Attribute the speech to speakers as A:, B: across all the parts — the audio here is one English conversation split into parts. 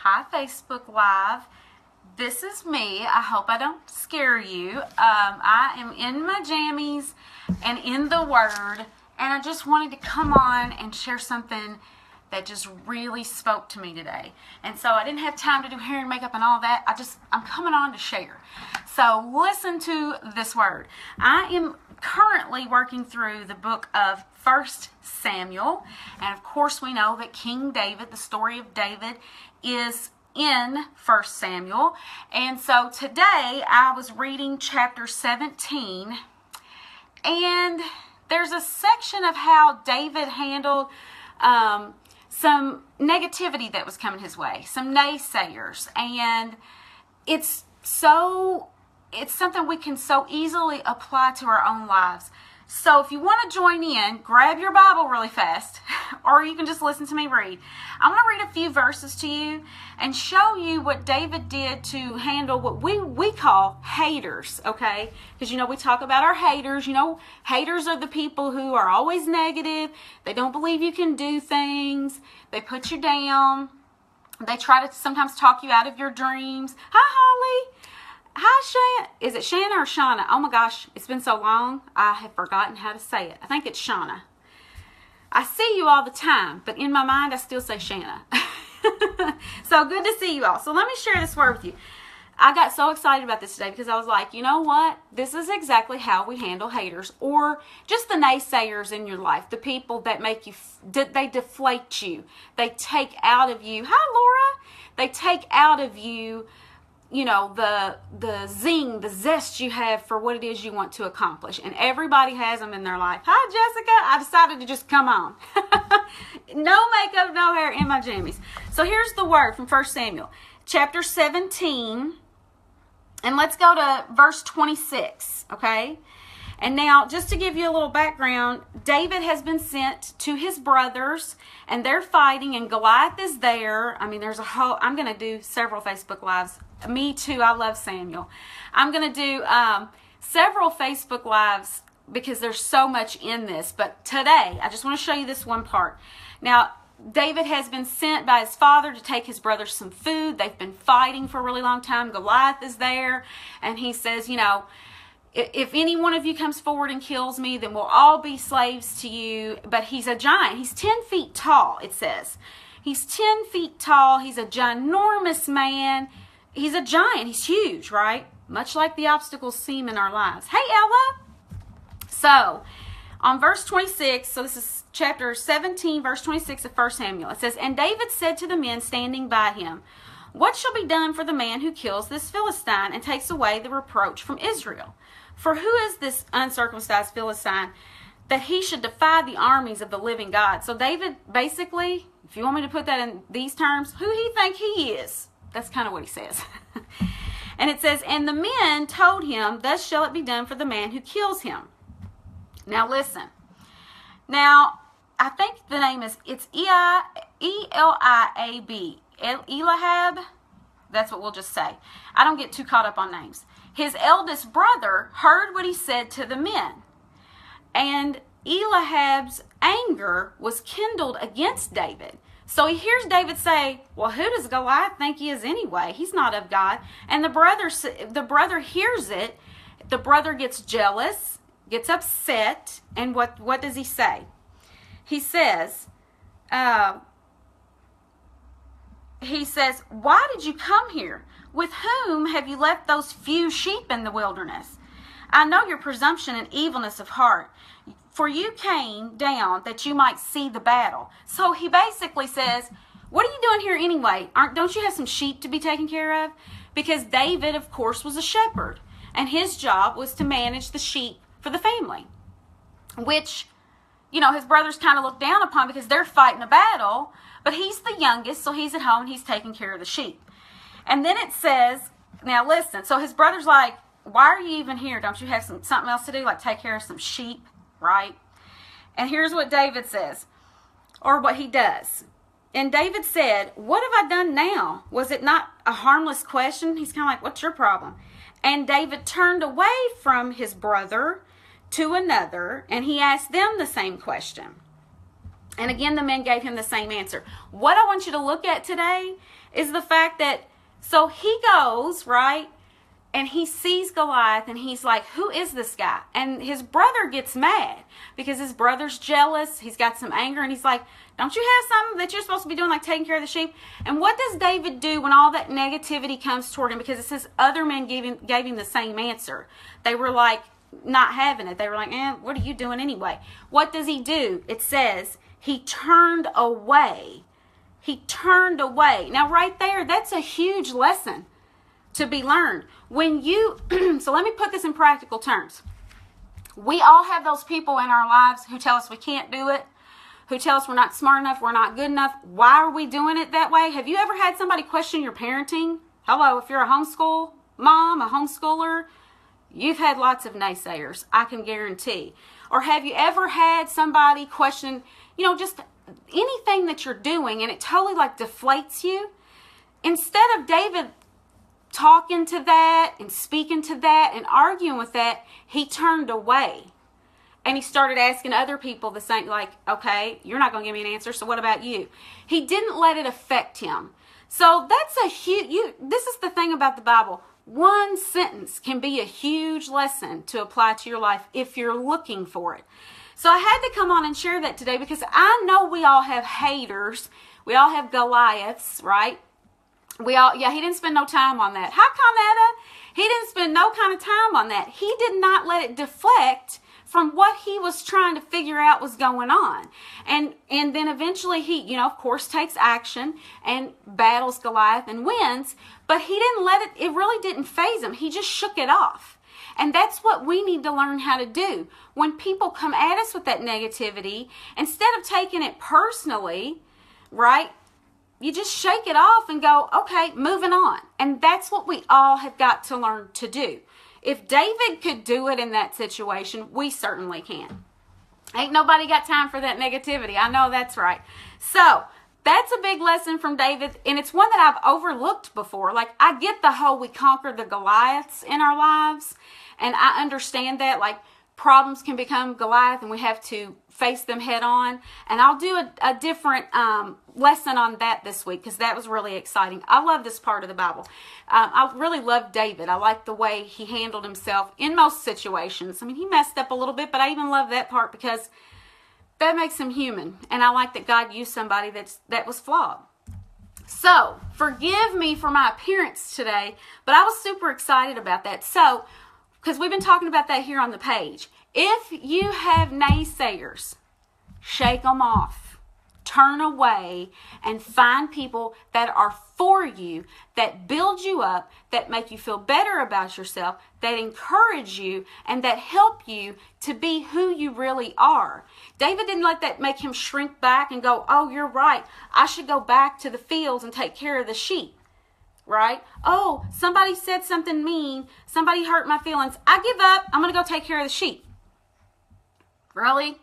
A: Hi, Facebook Live. This is me. I hope I don't scare you. I am in my jammies and in the Word, and I just wanted to come on and share something that just really spoke to me today. And so I didn't have time to do hair and makeup and all that. I'm coming on to share. So listen to this word. I am currently working through the book of 1 Samuel. And of course we know that King David, the story of David, is in 1 Samuel. And so today I was reading chapter 17. And there's a section of how David handled some negativity that was coming his way, some naysayers, and it's something we can so easily apply to our own lives. So if you want to join in, grab your Bible really fast, or you can just listen to me read. I'm going to read a few verses to you and show you what David did to handle what we call haters, okay? Because, we talk about our haters. Haters are the people who are always negative. They don't believe you can do things. They put you down. They try to sometimes talk you out of your dreams. Hi, Holly. Hi, Shanna. Is it Shanna or Shauna? Oh my gosh, it's been so long, I have forgotten how to say it. I think it's Shauna. I see you all the time, but in my mind, I still say Shanna. So good to see you all. So let me share this word with you. I got so excited about this today because I was like, you know what? This is exactly how we handle haters, or just the naysayers in your life, the people that make you, they deflate you. They take out of you. Hi, Laura. They take out of you the zing, the zest you have for what it is you want to accomplish. And everybody has them in their life. Hi, Jessica. I decided to just come on. No makeup, no hair, in my jammies. So here's the word from 1 Samuel, chapter 17. And let's go to verse 26, okay? And now, just to give you a little background, David has been sent to his brothers, and they're fighting, and Goliath is there. I mean, I'm going to do several Facebook Lives. Me too, I love Samuel. I'm going to do several Facebook Lives because there's so much in this. But today, I just want to show you this one part. Now, David has been sent by his father to take his brothers some food. They've been fighting for a really long time. Goliath is there, and he says, if any one of you comes forward and kills me, then we'll all be slaves to you. But he's a giant. He's 10 feet tall, it says. He's 10 feet tall. He's a ginormous man. He's a giant. He's huge, right? Much like the obstacles seem in our lives. Hey, Ella. So, on verse 26, so this is chapter 17, verse 26 of 1 Samuel. It says, "And David said to the men standing by him, 'What shall be done for the man who kills this Philistine and takes away the reproach from Israel? For who is this uncircumcised Philistine that he should defy the armies of the living God?'" So David, basically, if you want me to put that in these terms, who he think he is. That's kind of what he says. And it says, "And the men told him, 'Thus shall it be done for the man who kills him.'" Now listen. I think the name is, it's Eliab. Eliab. That's what we'll just say. I don't get too caught up on names. His eldest brother heard what he said to the men. And Eliab's anger was kindled against David. So he hears David say, "Well, who does Goliath think he is anyway? He's not of God." And the brother hears it. The brother gets jealous, gets upset, and what does he say? He says, "Why did you come here? With whom have you left those few sheep in the wilderness? I know your presumption and evilness of heart, for you came down that you might see the battle." So he basically says, what are you doing here anyway? Don't you have some sheep to be taken care of? Because David, of course, was a shepherd, and his job was to manage the sheep for the family, which, his brothers kind of look down upon because they're fighting a battle, but he's the youngest, so he's at home and he's taking care of the sheep. And then it says, now listen, so his brother's like, "Why are you even here? Don't you have something else to do, like take care of some sheep?" Right? And here's what David says, or what he does. "And David said, 'What have I done now? Was it not a harmless question?'" He's kind of like, "What's your problem?" And David turned away from his brother to another, and he asked them the same question. And again, the men gave him the same answer. What I want you to look at today is the fact that, so he goes, right, and he sees Goliath, and he's like, who is this guy? And his brother gets mad because his brother's jealous. He's got some anger, and he's like, don't you have something that you're supposed to be doing, like taking care of the sheep? And what does David do when all that negativity comes toward him? Because it says other men gave him the same answer. They were like not having it. They were like, what are you doing anyway? What does he do? It says he turned away. He turned away. Now right there, that's a huge lesson to be learned. When you, so let me put this in practical terms. We all have those people in our lives who tell us we can't do it, who tell us we're not smart enough, we're not good enough. Why are we doing it that way? Have you ever had somebody question your parenting? Hello, if you're a homeschool mom, a homeschooler, you've had lots of naysayers, I can guarantee. Or have you ever had somebody question, just anything that you're doing, and it totally like deflates you? Instead of David talking to that and speaking to that and arguing with that, he turned away. And he started asking other people the same, like, okay, you're not going to give me an answer, so what about you? He didn't let it affect him. So that's a huge, this is the thing about the Bible. One sentence can be a huge lesson to apply to your life if you're looking for it. So I had to come on and share that today because I know we all have haters. We all have Goliaths, right? He didn't spend no time on that. How come, Etta? He didn't spend no kind of time on that. He did not let it deflect from what he was trying to figure out was going on. And then eventually he, of course, takes action and battles Goliath and wins, but he didn't let it really didn't faze him. He just shook it off. And that's what we need to learn how to do. When people come at us with that negativity, instead of taking it personally, right, you just shake it off and go, okay, moving on. And that's what we all have got to learn to do. If David could do it in that situation, we certainly can. Ain't nobody got time for that negativity. I know that's right. So that's a big lesson from David, and it's one that I've overlooked before. Like, I get the whole we conquer the Goliaths in our lives, and I understand that, like, problems can become Goliath, and we have to face them head on. And I'll do a different lesson on that this week because that was really exciting. I love this part of the Bible. I really love David. I like the way he handled himself in most situations. I mean, he messed up a little bit, but I even love that part because that makes him human. And I like that God used somebody that was flawed. So, forgive me for my appearance today, but I was super excited about that. So, because we've been talking about that here on the page. If you have naysayers, shake them off. Turn away and find people that are for you, that build you up, that make you feel better about yourself, that encourage you, and that help you to be who you really are. David didn't let that make him shrink back and go, oh, you're right, I should go back to the fields and take care of the sheep. Right? Oh, somebody said something mean. Somebody hurt my feelings. I give up. I'm going to go take care of the sheep. Really?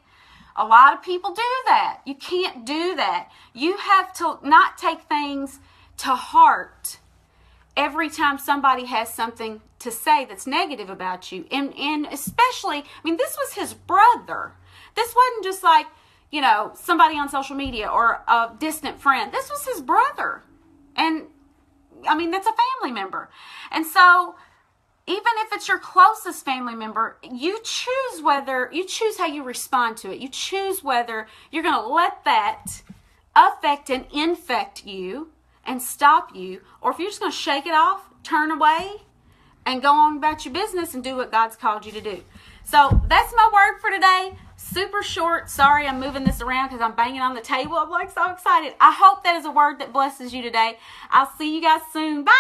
A: A lot of people do that. You can't do that. You have to not take things to heart every time somebody has something to say that's negative about you. And especially, this was his brother. This wasn't just like, somebody on social media or a distant friend. This was his brother. And that's a family member. And so even if it's your closest family member, you choose how you respond to it. You choose whether you're going to let that affect and infect you and stop you, or if you're just going to shake it off, turn away, and go on about your business and do what God's called you to do. So that's my word for today. Super short. Sorry, I'm moving this around because I'm banging on the table. I'm so excited. I hope that is a word that blesses you today. I'll see you guys soon. Bye.